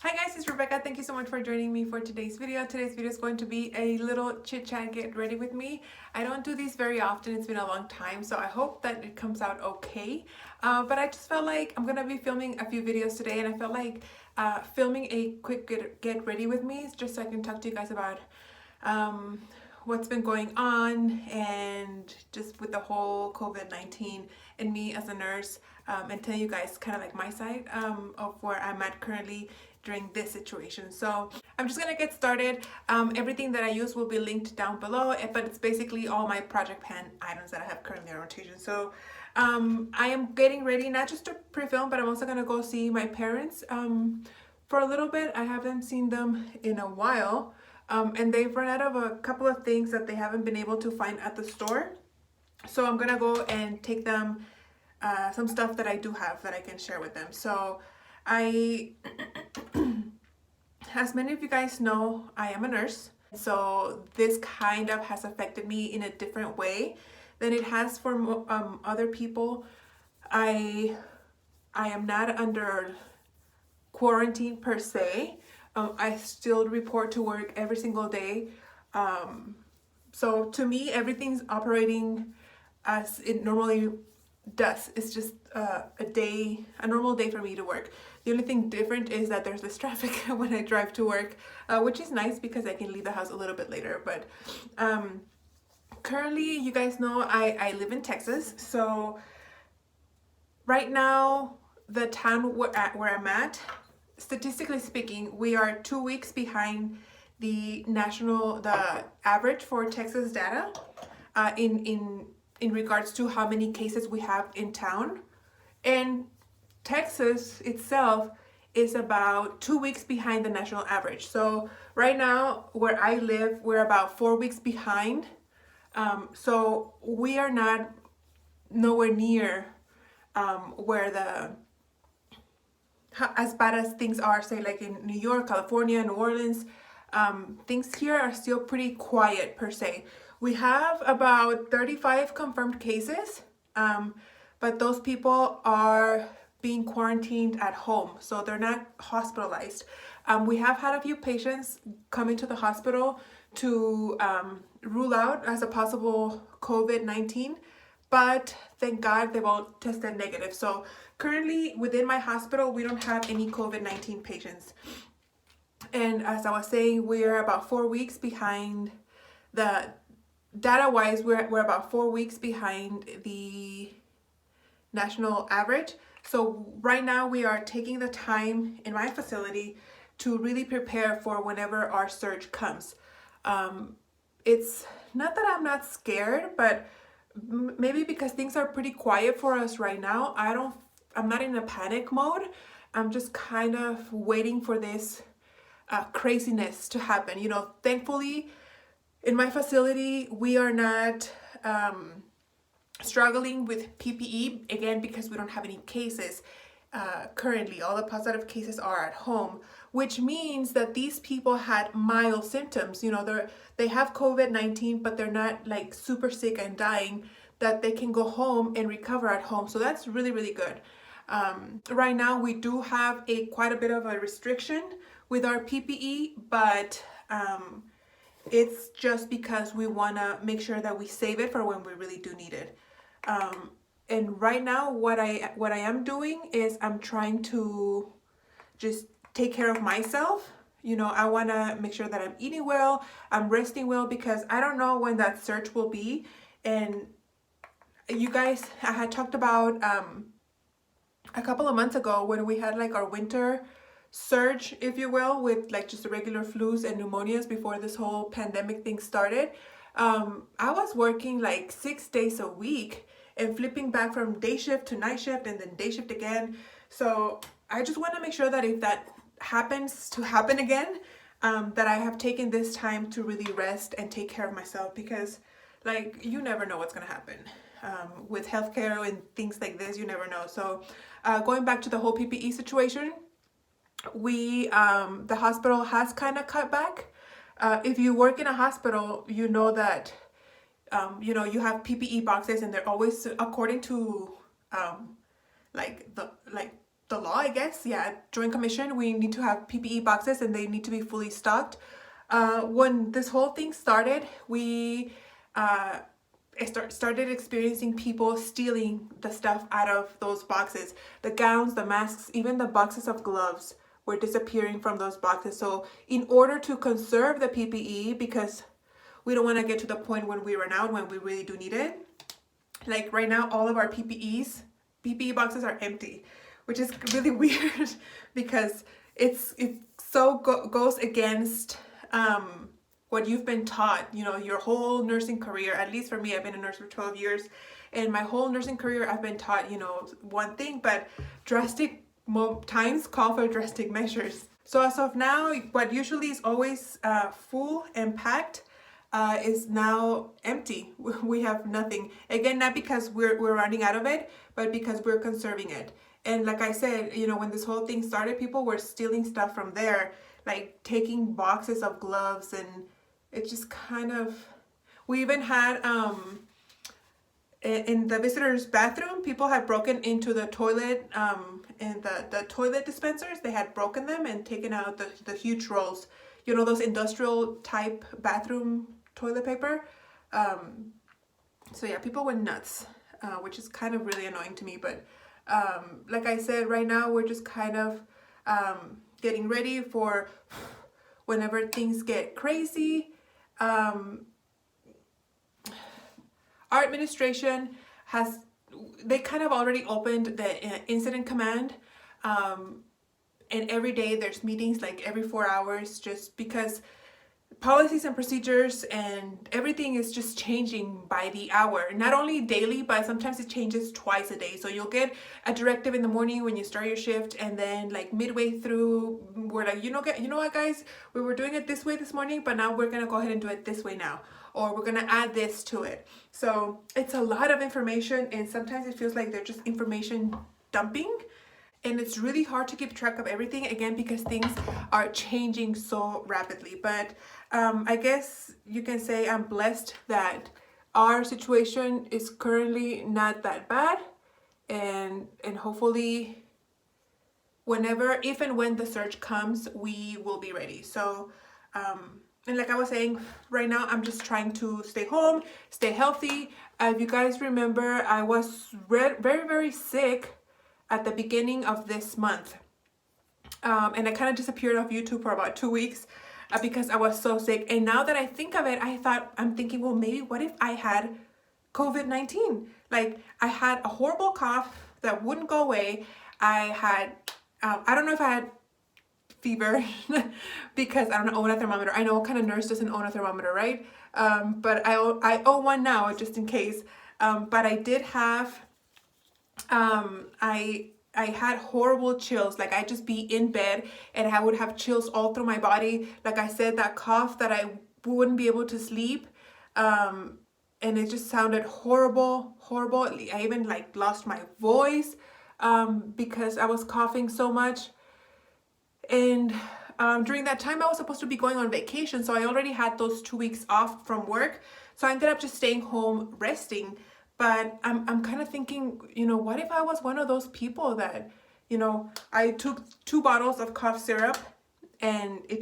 Hi guys, it's Rebecca. Thank you so much for joining me for today's video. Today's video is going to be a little chit chat, get ready with me. I don't do these very often. It's been a long time, so I hope that it comes out okay. But I just felt like I'm gonna be filming a few videos today, and I felt like filming a quick get ready with me just so I can talk to you guys about what's been going on and just with the whole COVID-19 and me as a nurse, and tell you guys kind of like my side of where I'm at currently during this situation. So I'm just gonna get started. Everything that I use will be linked down below, but it's basically all my project pan items that I have currently on rotation. So I am getting ready not just to pre-film, but I'm also gonna go see my parents for a little bit. I haven't seen them in a while, and they've run out of a couple of things that they haven't been able to find at the store. So I'm gonna go and take them some stuff that I do have that I can share with them. So as many of you guys know, I am a nurse. So this kind of has affected me in a different way than it has for other people. I am not under quarantine per se. I still report to work every single day. So to me, everything's operating as it normally does. It's just a normal day for me to work. The only thing different is that there's this traffic when I drive to work, which is nice because I can leave the house a little bit later. But currently, you guys know I live in Texas. So right now, the town where I'm at, statistically speaking, we are 2 weeks behind the average for Texas data in regards to how many cases we have in town. And Texas itself is about 2 weeks behind the national average. So right now where I live, we're about 4 weeks behind. So we are not nowhere near where as bad as things are, say like in New York, California, New Orleans. Things here are still pretty quiet per se. We have about 35 confirmed cases, but those people are being quarantined at home, so they're not hospitalized. We have had a few patients come into the hospital to rule out as a possible COVID-19, but thank God they've all tested negative. So currently within my hospital, we don't have any COVID-19 patients. And as I was saying, we're about 4 weeks behind the data-wise, we're about 4 weeks behind the national average. So right now we are taking the time in my facility to really prepare for whenever our surge comes. It's not that I'm not scared, but maybe because things are pretty quiet for us right now, I'm not in a panic mode. I'm just kind of waiting for this craziness to happen. You know, thankfully, in my facility, we are not struggling with PPE, again, because we don't have any cases currently. All the positive cases are at home, which means that these people had mild symptoms. You know, they have COVID-19, but they're not like super sick and dying, that they can go home and recover at home. So that's really, really good. Right now, we do have quite a bit of a restriction with our PPE, but it's just because we want to make sure that we save it for when we really do need it. And right now, what I am doing is I'm trying to just take care of myself. You know, I want to make sure that I'm eating well, I'm resting well, because I don't know when that surge will be. And you guys, I had talked about a couple of months ago when we had like our winter surge, if you will, with like just the regular flus and pneumonias before this whole pandemic thing started. I was working like 6 days a week and flipping back from day shift to night shift and then day shift again. So I just want to make sure that if that happens to happen again, that I have taken this time to really rest and take care of myself, because like you never know what's going to happen with healthcare and things like this. You never know. So going back to the whole PPE situation, the hospital has kind of cut back. If you work in a hospital, you know that you know, you have PPE boxes, and they're always according to like the law, I guess. Yeah, Joint Commission, we need to have PPE boxes and they need to be fully stocked. When this whole thing started, we started experiencing people stealing the stuff out of those boxes. The gowns, the masks, even the boxes of gloves were disappearing from those boxes. So in order to conserve the PPE, because we don't want to get to the point when we run out, when we really do need it. Like right now, all of our PPE boxes are empty, which is really weird because it so goes against what you've been taught, you know, your whole nursing career. At least for me, I've been a nurse for 12 years, and my whole nursing career, I've been taught, you know, one thing, but drastic times call for drastic measures. So as of now, what usually is always full and packed is now empty. We have nothing. Again, not because we're running out of it, but because we're conserving it. And like I said, you know, when this whole thing started, people were stealing stuff from there, like taking boxes of gloves, and it just kind of, we even had in the visitors' bathroom, people had broken into the toilet, and the toilet dispensers, they had broken them and taken out the huge rolls, you know, those industrial type bathroom toilet paper. So yeah, people went nuts, which is kind of really annoying to me. But like I said, right now we're just kind of getting ready for whenever things get crazy. Our administration they kind of already opened the incident command, and every day there's meetings like every 4 hours, just because policies and procedures and everything is just changing by the hour. Not only daily, but sometimes it changes twice a day. So you'll get a directive in the morning when you start your shift, and then like midway through, we're like, you know what, guys, we were doing it this way this morning, but now we're gonna go ahead and do it this way now, or we're gonna add this to it. So it's a lot of information, and sometimes it feels like they're just information dumping. And it's really hard to keep track of everything, again, because things are changing so rapidly. But I guess you can say I'm blessed that our situation is currently not that bad. And hopefully whenever, if and when the surge comes, we will be ready. So, and like I was saying, right now I'm just trying to stay home, stay healthy. If you guys remember, I was very, very sick at the beginning of this month, and I kind of disappeared off YouTube for about 2 weeks because I was so sick. And now that I think of it, I'm thinking, well, maybe what if I had COVID-19? Like, I had a horrible cough that wouldn't go away. I had I don't know if I had fever because I don't own a thermometer. I know what kind of nurse doesn't own a thermometer, right? But I own one now just in case. But I did have I had horrible chills. Like, I'd just be in bed and I would have chills all through my body. Like I said, that cough that I wouldn't be able to sleep. And it just sounded horrible. I even like lost my voice because I was coughing so much. And during that time, I was supposed to be going on vacation. So I already had those 2 weeks off from work. So I ended up just staying home resting. But I'm kind of thinking, you know, what if I was one of those people that, you know, I took 2 bottles of cough syrup and it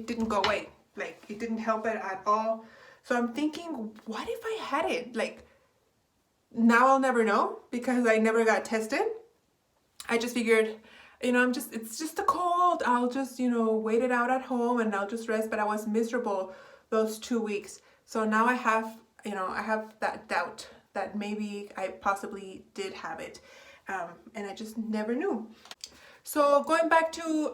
didn't go away. Like, it didn't help it at all. So I'm thinking, what if I had it? Like, now I'll never know because I never got tested. I just figured, you know, it's just a cold. I'll just, you know, wait it out at home and I'll just rest. But I was miserable those 2 weeks. So now I have, you know, I have that doubt that maybe I possibly did have it, and I just never knew. So going back to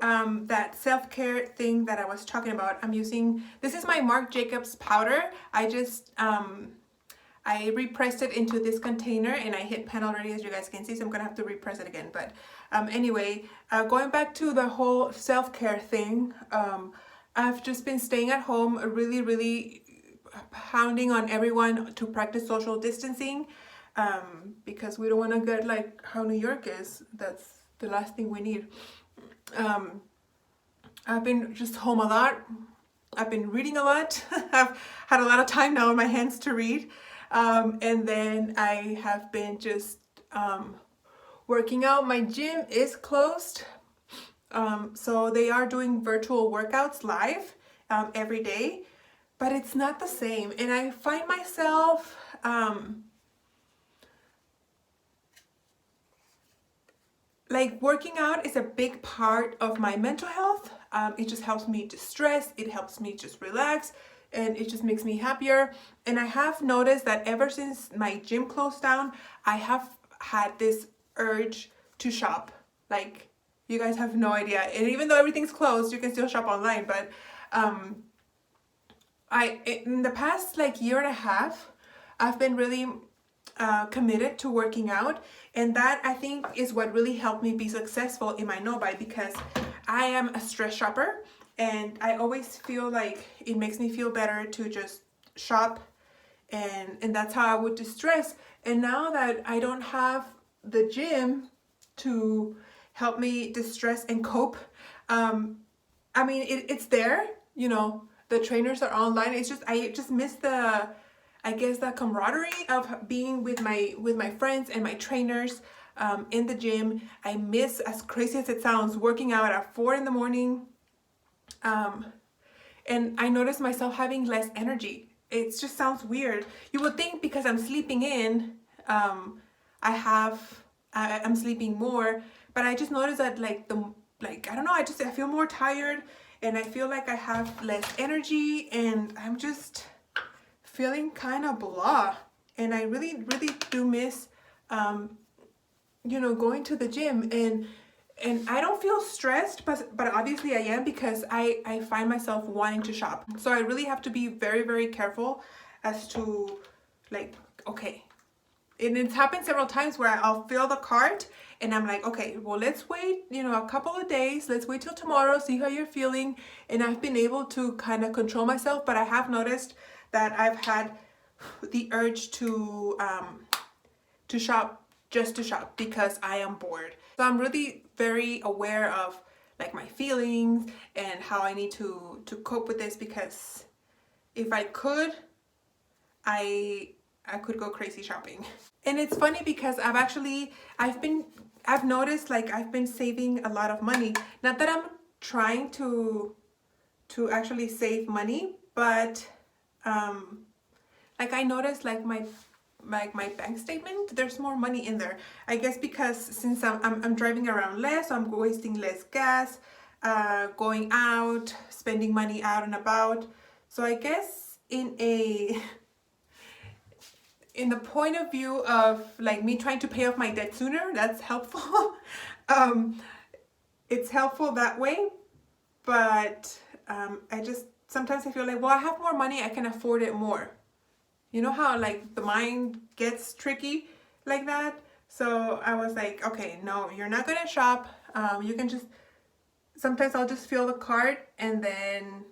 that self-care thing that I was talking about, I'm using, this is my Marc Jacobs powder. I just, I repressed it into this container and I hit pan already, as you guys can see, so I'm gonna have to repress it again. But anyway, going back to the whole self-care thing, I've just been staying at home, really pounding on everyone to practice social distancing, because we don't want to get like how New York is. That's the last thing we need. I've been just home a lot. I've been reading a lot. I've had a lot of time now on my hands to read, and then I have been just working out. My gym is closed, so they are doing virtual workouts live every day, but it's not the same. And I find myself like working out is a big part of my mental health. It just helps me distress, it helps me just relax, and it just makes me happier. And I have noticed that ever since my gym closed down, I have had this urge to shop. Like, you guys have no idea. And even though everything's closed, you can still shop online. But in the past like year and a half, I've been really committed to working out, and that I think is what really helped me be successful in my no-buy, because I am a stress shopper and I always feel like it makes me feel better to just shop, and that's how I would distress. And now that I don't have the gym to help me distress and cope, I mean it's there, you know, the trainers are online. It's just I just miss the, I guess, the camaraderie of being with my friends and my trainers in the gym. I miss, as crazy as it sounds, working out at 4 in the morning. And I notice myself having less energy. It just sounds weird. You would think because I'm sleeping in, I'm sleeping more, but I just noticed that I don't know, I feel more tired, and I feel like I have less energy, and I'm just feeling kind of blah. And I really do miss you know, going to the gym. And I don't feel stressed, but obviously I am, because I find myself wanting to shop. So I really have to be very careful as to, like, okay, and it's happened several times where I'll fill the cart and I'm like, okay, well, let's wait, you know, a couple of days, let's wait till tomorrow, see how you're feeling. And I've been able to kind of control myself, but I have noticed that I've had the urge to shop, just to shop, because I am bored. So I'm really very aware of like my feelings and how I need to cope with this, because if I could, I could go crazy shopping. And it's funny because I've noticed like I've been saving a lot of money. Not that I'm trying to actually save money, but like I noticed like my bank statement, there's more money in there. I guess because since I'm driving around less, so I'm wasting less gas, going out, spending money out and about. So I guess in the point of view of like me trying to pay off my debt sooner, that's helpful. It's helpful that way, but sometimes I feel like, well, I have more money, I can afford it more. You know how like the mind gets tricky like that? So I was like, okay, no, you're not gonna shop. You can just, sometimes I'll just fill the cart, and then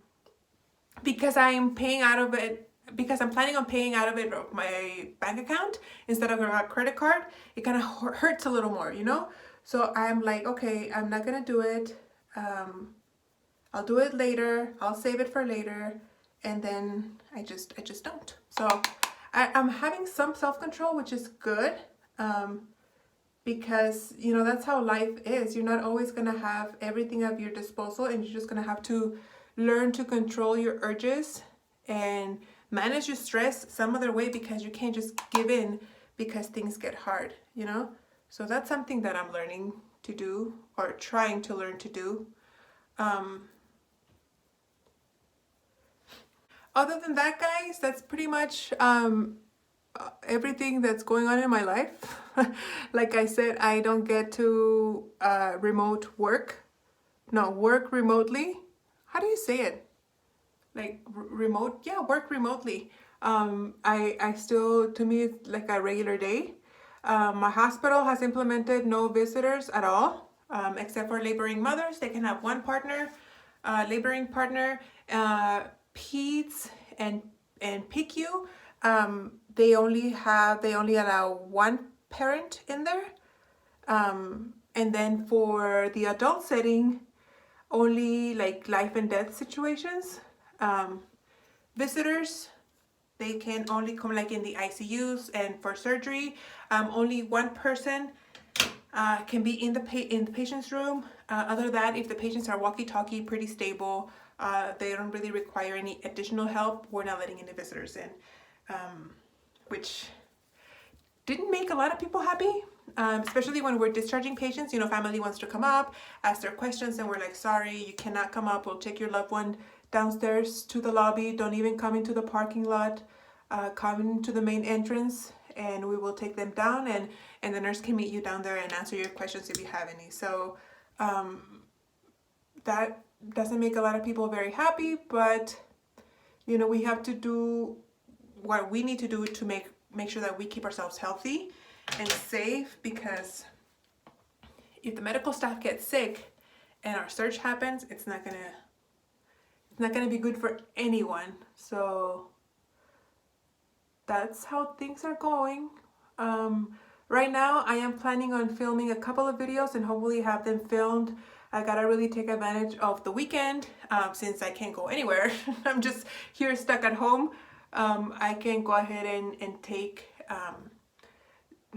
because I'm paying out of it, because I'm planning on paying out of it my bank account instead of a credit card, it kind of hurts a little more, you know? So I'm like, okay, I'm not gonna do it. I'll do it later. I'll save it for later. And then I just don't. So I'm having some self-control, which is good, because, you know, that's how life is. You're not always going to have everything at your disposal, and you're just going to have to learn to control your urges and manage your stress some other way, because you can't just give in because things get hard, you know? So that's something that I'm learning to do, or trying to learn to do. Other than that, guys, that's pretty much everything that's going on in my life. Like I said, I don't get to work remotely. How do you say it? Like remote? Yeah, work remotely. I still, to me, it's like a regular day. My hospital has implemented no visitors at all, except for laboring mothers. They can have one partner, laboring partner. Peds and PICU, they only allow one parent in there, and then for the adult setting, only like life and death situations. Visitors, they can only come like in the ICUs, and for surgery, only one person can be in the patient's room. Other than that, if the patients are walkie-talkie, pretty stable, they don't really require any additional help, we're not letting any visitors in, which didn't make a lot of people happy, especially when we're discharging patients. You know, family wants to come up, ask their questions, and we're like, sorry, you cannot come up. We'll take your loved one downstairs to the lobby. Don't even come into the parking lot. Come into the main entrance, and we will take them down, and the nurse can meet you down there and answer your questions if you have any. So that doesn't make a lot of people very happy, but you know, we have to do what we need to do to make sure that we keep ourselves healthy and safe, because if the medical staff gets sick and our surge happens, it's not gonna be good for anyone. So that's how things are going. Right now I am planning on filming a couple of videos and hopefully have them filmed. I gotta really take advantage of the weekend, since I can't go anywhere. I'm just here stuck at home. I can go ahead and take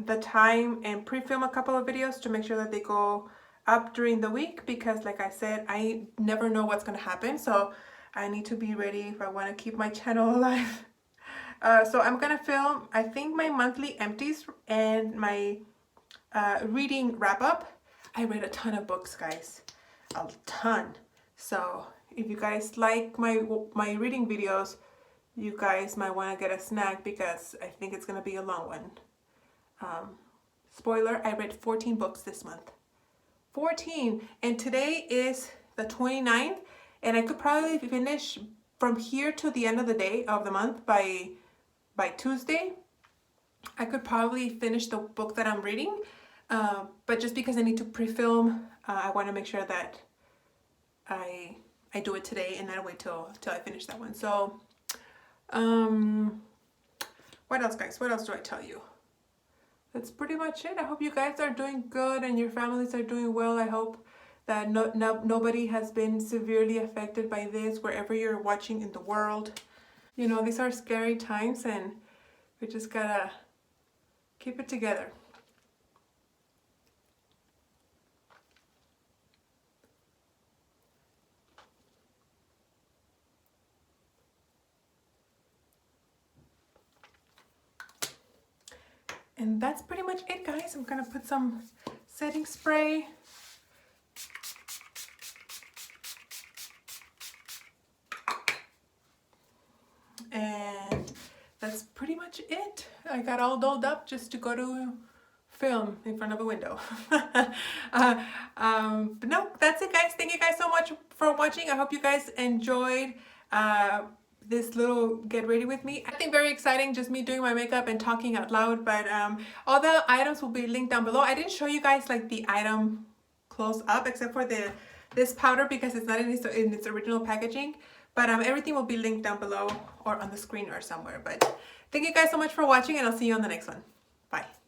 the time and pre-film a couple of videos to make sure that they go up during the week, because like I said, I never know what's gonna happen, so I need to be ready if I want to keep my channel alive. So I'm gonna film, I think, my monthly empties and my reading wrap-up. I read a ton of books, guys, a ton. So if you guys like my reading videos, you guys might want to get a snack, because I think it's gonna be a long one. Spoiler, I read 14 books this month. 14! And today is the 29th, and I could probably finish from here to the end of the day of the month by Tuesday. I could probably finish the book that I'm reading, but just because I need to pre-film, I want to make sure that I do it today and not wait till I finish that one. So what else, guys? What else do I tell you? That's pretty much it. I hope you guys are doing good and your families are doing well. I hope that nobody has been severely affected by this wherever you're watching in the world. You know, these are scary times, and we just gotta keep it together. And that's pretty much it, guys. I'm gonna put some setting spray. And that's pretty much it. I got all dolled up just to go to film in front of a window. But no, that's it, guys. Thank you guys so much for watching. I hope you guys enjoyed this little get ready with me. I think very exciting, just me doing my makeup and talking out loud, but all the items will be linked down below. I didn't show you guys like the item close up except for this powder, because it's not in its original packaging, but everything will be linked down below or on the screen or somewhere. But thank you guys so much for watching, and I'll see you on the next one. Bye.